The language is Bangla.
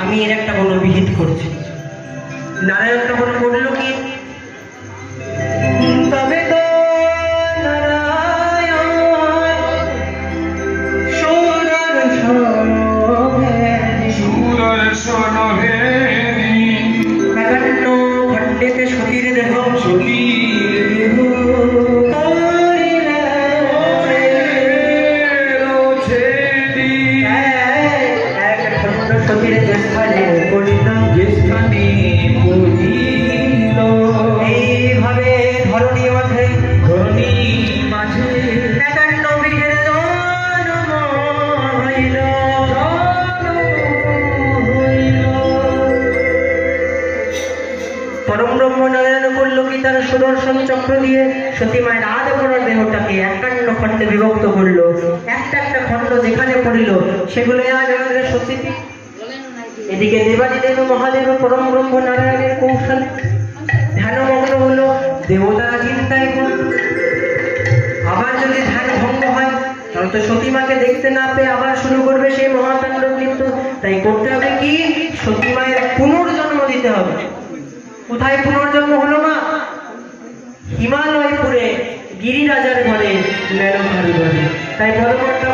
আমি এর একটা কোনো বিহিত করছি। নারায়ণ তখন বলল কি, তবে তো নারায়ণ সুদর্শন হেরি একান্ন খণ্ডেতে সতীর দেহ সতীর যে স্থানে পড়িল, এইভাবে ধরণী মাঝে 51 বীজের জন্ম হইল। পরম ব্রহ্ম নারায়ণ করল কি, তার সুদর্শন চক্র দিয়ে সতী মায়ের আধ করার দেহটাকে 51 খণ্ডে বিভক্ত করলো। একটা একটা খণ্ড যেখানে পড়িল সেগুলো আজ আমাদের সতী। এদিকে দেবাদিদেব মহাদেব পরম ব্রহ্ম নারায়ণের কৌশল ধ্যানমগ্ন হলো, দেবতারা চিন্তায় করল আবার যদি ধ্যান ভঙ্গ হয় তাহলে তো সতীমাকে দেখতে না পেয়ে আবার শুরু করবে সেই মহাতাণ্ডব নৃত্য। তাই করতে হবে কি, সতী মায়ের পুনর্জন্ম দিতে হবে। কোথায় পুনর্জন্ম হলো মা? হিমালয়পুরে গিরিরাজার ঘরে, মেনকার ঘরে। তাই পরবর্তী